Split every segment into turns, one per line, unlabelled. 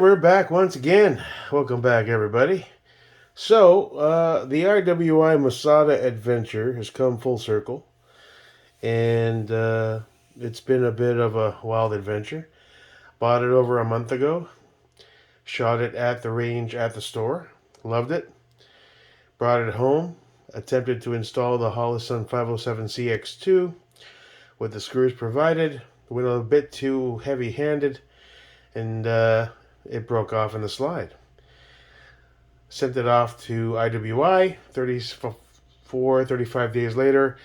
we're back once again. Welcome back, everybody. So, the Iwi Masada adventure has come full circle, and it's been a bit of a wild adventure. Bought it over a month ago, shot it at the range at the store, loved it, brought it home, attempted to install the Holosun 507C-X2 with the screws provided, went a bit too heavy-handed, and it broke off in the slide. Sent it off to IWI 35 days later.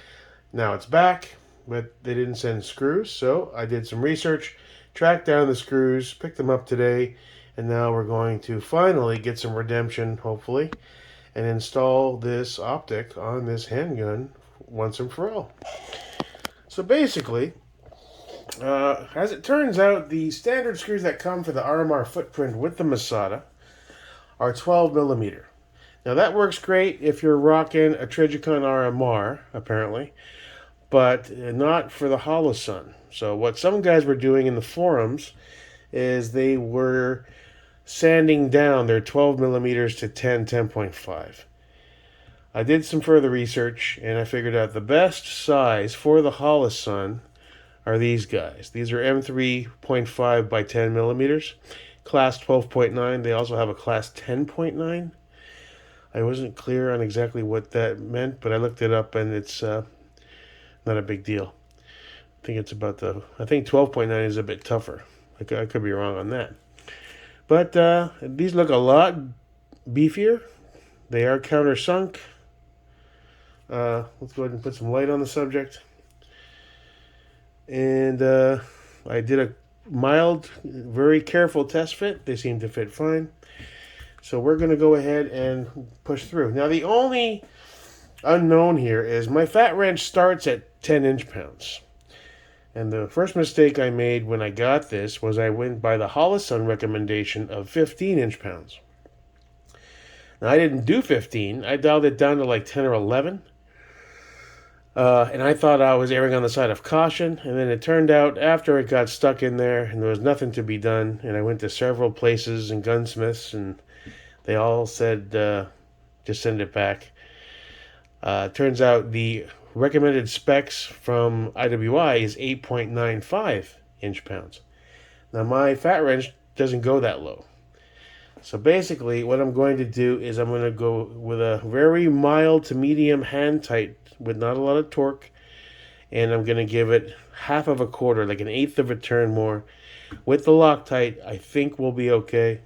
Now it's back, but they didn't send screws, so I did some research, tracked down the screws, picked them up today, and now we're going to finally get some redemption, hopefully, and install this optic on this handgun once and for all. So basically, as it turns out, the standard screws that come for the RMR footprint with the Masada are 12 millimeter. Now that works great if you're rocking a Trigicon RMR, apparently, but not for the Holosun. So what some guys were doing in the forums is they were sanding down their 12 millimeters to 10.5. I did some further research and I figured out the best size for the Holosun are these guys. These are M3.5 by 10 millimeters. Class 12.9. They also have a class 10.9. I wasn't clear on exactly what that meant, but I looked it up and it's not a big deal. I think 12.9 is a bit tougher. I could be wrong on that. But these look a lot beefier. They are countersunk. Let's go ahead and put some light on the subject. And I did a mild, very careful test fit. They seem to fit fine. So we're going to go ahead and push through. Now the only unknown here is my fat wrench starts at 10 inch-pounds. And the first mistake I made when I got this was I went by the Holosun recommendation of 15 inch-pounds. Now I didn't do 15. I dialed it down to like 10 or 11. And I thought I was erring on the side of caution, and then it turned out after it got stuck in there and there was nothing to be done, and I went to several places and gunsmiths, and they all said, just send it back. Turns out the recommended specs from IWI is 8.95 inch-pounds. Now my fat wrench doesn't go that low. So basically what I'm going to do is I'm going to go with a very mild to medium hand tight with not a lot of torque, and I'm going to give it half of a quarter, like an eighth of a turn more. With the Loctite, I think we'll be okay.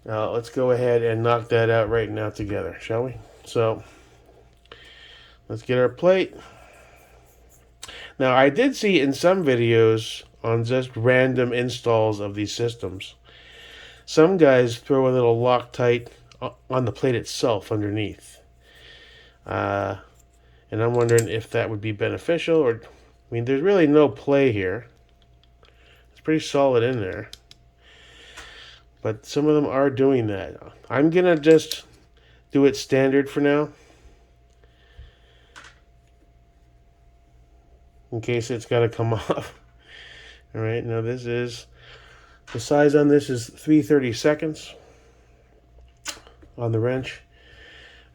Let's go ahead and knock that out right now together, shall we? So let's get our plate. Now I did see in some videos on just random installs of these systems, some guys throw a little Loctite on the plate itself underneath. And I'm wondering if that would be beneficial, or, I mean, there's really no play here. It's pretty solid in there. But some of them are doing that. I'm going to just do it standard for now, in case it's got to come off. All right, now the size on this is 3/32 on the wrench.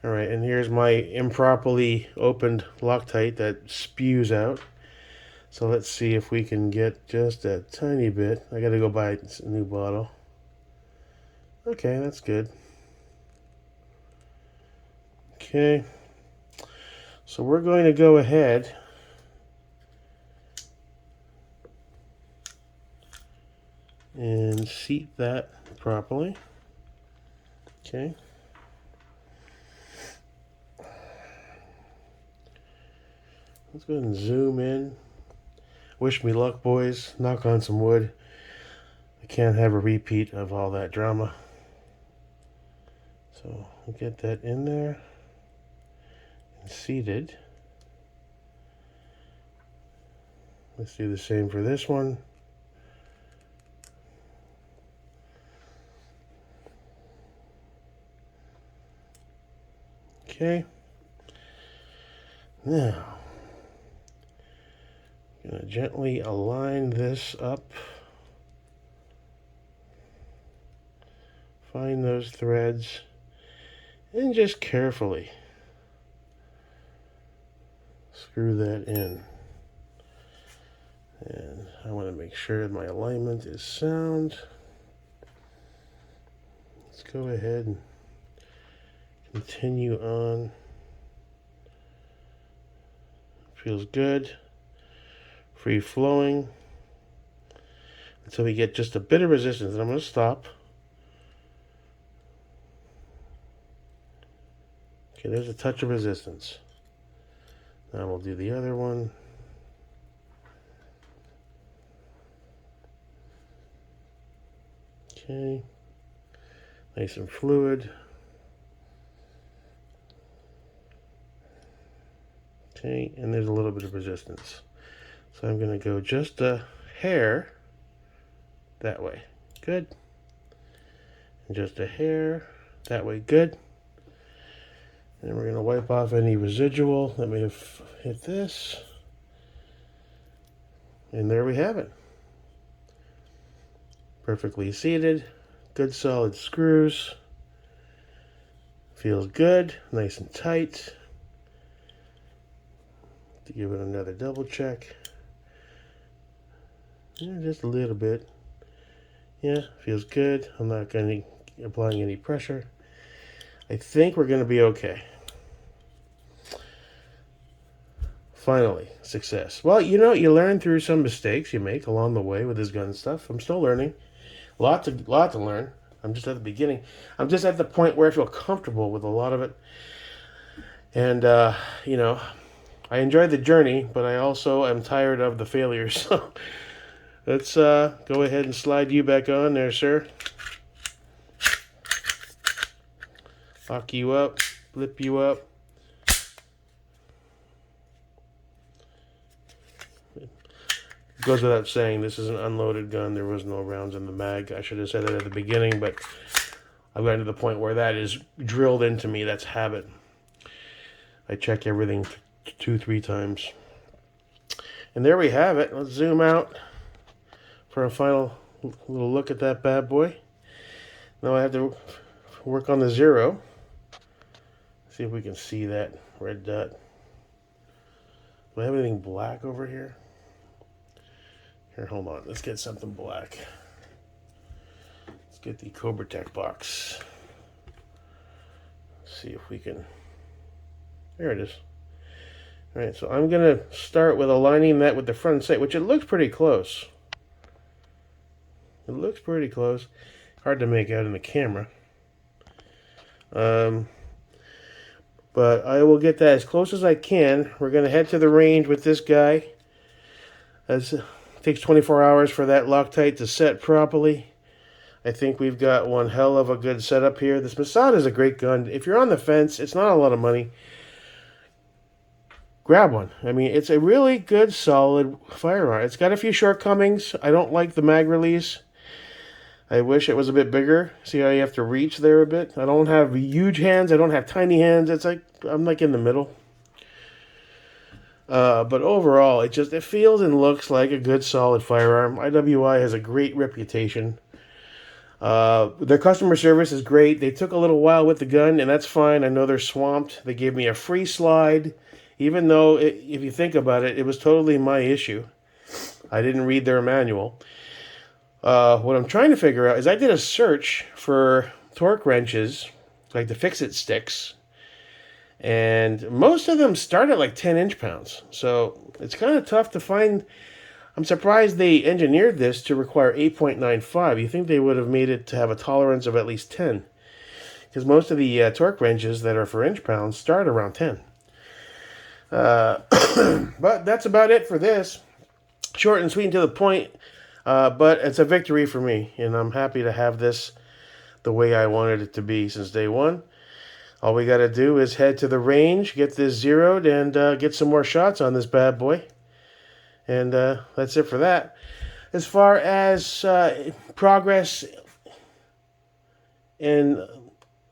All right, and here's my improperly opened Loctite that spews out. So let's see if we can get just a tiny bit. I got to go buy a new bottle. Okay, that's good. Okay, so we're going to go ahead and seat that properly. Okay. Let's go ahead and zoom in. Wish me luck, boys. Knock on some wood. I can't have a repeat of all that drama. So we'll get that in there and seated. Let's do the same for this one. Okay. Now, I'm going to gently align this up. find those threads and just carefully screw that in. And I want to make sure my alignment is sound. Let's go ahead and continue on. Feels good. Free flowing. Until we get just a bit of resistance. And I'm going to stop. Okay, there's a touch of resistance. Now we'll do the other one. Okay. Nice and fluid. Okay, and there's a little bit of resistance. So I'm going to go just a hair that way. Good. And just a hair that way. Good. And we're going to wipe off any residual that may have hit this. And there we have it. Perfectly seated. Good solid screws. Feels good. Nice and tight. To give it another double check. Yeah, just a little bit. Yeah, feels good. I'm not going to be applying any pressure. I think we're going to be okay. Finally, success. Well, you know, you learn through some mistakes you make along the way with this gun stuff. I'm still learning. Lot to learn. I'm just at the beginning. I'm just at the point where I feel comfortable with a lot of it. And, you know, I enjoyed the journey, but I also am tired of the failures. So let's go ahead and slide you back on there, sir. Lock you up, flip you up. Goes without saying, this is an unloaded gun. There was no rounds in the mag. I should have said that at the beginning, but I've gotten to the point where that is drilled into me. That's habit. I check everything 2-3 times. And there we have it. Let's zoom out for a final little look at that bad boy. Now I have to work on the zero. See if we can see that red dot. Do I have anything black over here? Here, hold on. Let's get something black. Let's get the Cobra Tech box. Let's see if we can... There it is. All right, so I'm going to start with aligning that with the front sight, which it looks pretty close. It looks pretty close. Hard to make out in the camera. But I will get that as close as I can. We're going to head to the range with this guy. It takes 24 hours for that Loctite to set properly. I think we've got one hell of a good setup here. This Masada is a great gun. If you're on the fence, it's not a lot of money. Grab one. I mean, it's a really good, solid firearm. It's got a few shortcomings. I don't like the mag release. I wish it was a bit bigger. See how you have to reach there a bit? I don't have huge hands. I don't have tiny hands. It's like, I'm like in the middle. But overall, it feels and looks like a good, solid firearm. IWI has a great reputation. Their customer service is great. They took a little while with the gun, and that's fine. I know they're swamped. They gave me a free slide, even though, if you think about it, it was totally my issue. I didn't read their manual. What I'm trying to figure out is I did a search for torque wrenches, like the fix-it sticks, and most of them start at like 10 inch-pounds. So it's kind of tough to find. I'm surprised they engineered this to require 8.95. You think they would have made it to have a tolerance of at least 10. Because most of the torque wrenches that are for inch-pounds start around 10. But that's about it for this. Short and sweet and to the point. But it's a victory for me. And I'm happy to have this the way I wanted it to be since day one. All we got to do is head to the range, get this zeroed, and get some more shots on this bad boy. And that's it for that. As far as progress in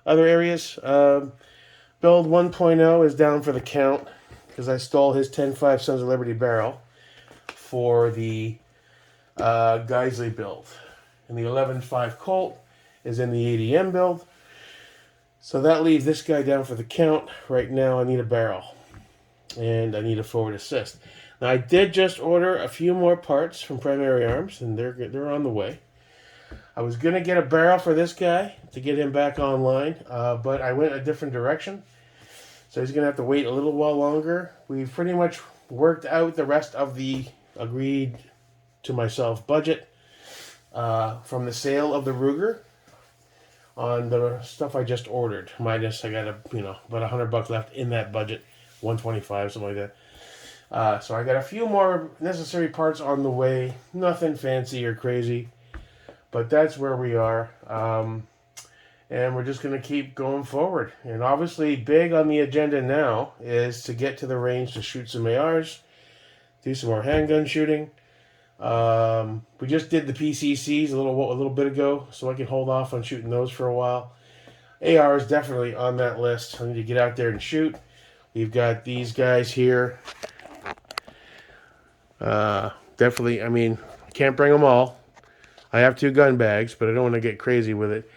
other areas, Build 1.0 is down for the count because I stole his 10.5 Sons of Liberty barrel for the Geisley build. And the 11.5 Colt is in the ADM build. So that leaves this guy down for the count. Right now I need a barrel. And I need a forward assist. Now I did just order a few more parts from Primary Arms, and they're on the way. I was going to get a barrel for this guy to get him back online, but I went a different direction. So he's going to have to wait a little while longer. We've pretty much worked out the rest of the agreed to myself budget from the sale of the Ruger on the stuff I just ordered. Minus I got about $100 left in that budget, 125, something like that. So I got a few more necessary parts on the way. Nothing fancy or crazy, but that's where we are. And we're just going to keep going forward. And obviously, big on the agenda now is to get to the range to shoot some ARs, do some more handgun shooting. We just did the PCCs a little bit ago, so I can hold off on shooting those for a while. AR is definitely on that list. I need to get out there and shoot. We've got these guys here. Definitely, I can't bring them all. I have 2 gun bags, but I don't want to get crazy with it.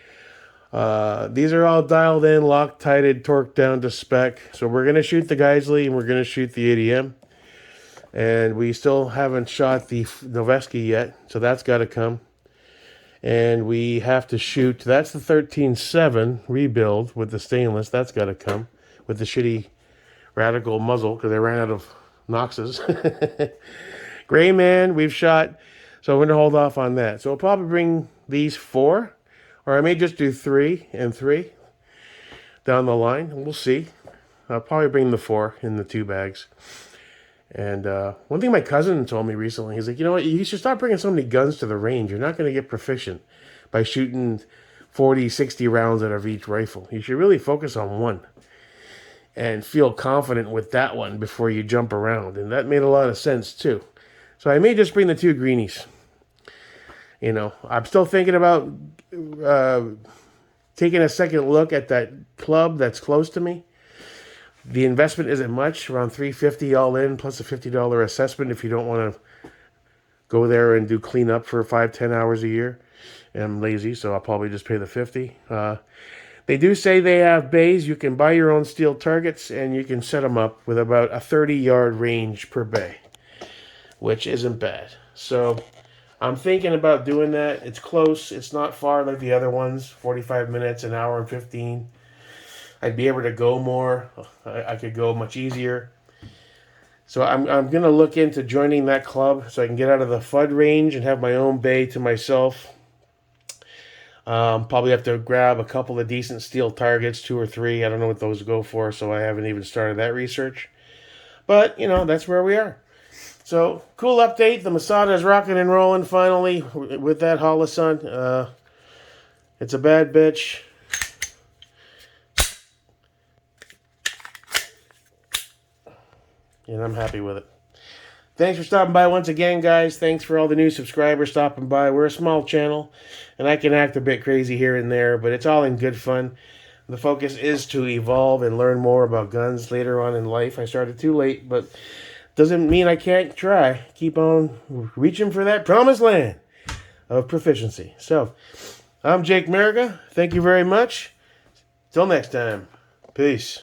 These are all dialed in, Loctited, torqued down to spec. So we're going to shoot the Geisley and we're going to shoot the ADM. And we still haven't shot the Noveski yet, so that's got to come. And we have to shoot, that's the 13.7 rebuild with the stainless. That's got to come with the shitty Radical muzzle because I ran out of Noxes. Gray Man, we've shot, so we're going to hold off on that. So we'll probably bring these 4. Or I may just do 3 and 3 down the line. We'll see. I'll probably bring the 4 in the 2 bags. And one thing my cousin told me recently, he's like, you know what, you should stop bringing so many guns to the range. You're not going to get proficient by shooting 40, 60 rounds out of each rifle. You should really focus on one and feel confident with that one before you jump around. And that made a lot of sense too. So I may just bring the 2 greenies. I'm still thinking about taking a second look at that club that's close to me. The investment isn't much, around $350 all in, plus a $50 assessment if you don't want to go there and do cleanup for 5-10 hours a year. And I'm lazy, so I'll probably just pay the $50. They do say they have bays. You can buy your own steel targets, and you can set them up with about a 30-yard range per bay, which isn't bad. So I'm thinking about doing that. It's close. It's not far like the other ones. 45 minutes, an hour and 15. I'd be able to go more. I could go much easier. So I'm going to look into joining that club so I can get out of the FUD range and have my own bay to myself. Probably have to grab a couple of decent steel targets, 2 or 3. I don't know what those go for, so I haven't even started that research. But, that's where we are. So, cool update. The Masada is rocking and rolling finally with that Holosun. It's a bad bitch. And I'm happy with it. Thanks for stopping by once again, guys. Thanks for all the new subscribers stopping by. We're a small channel, and I can act a bit crazy here and there, but it's all in good fun. The focus is to evolve and learn more about guns later on in life. I started too late, but doesn't mean I can't try. Keep on reaching for that promised land of proficiency. So, I'm Jake Merriga. Thank you very much. Till next time. Peace.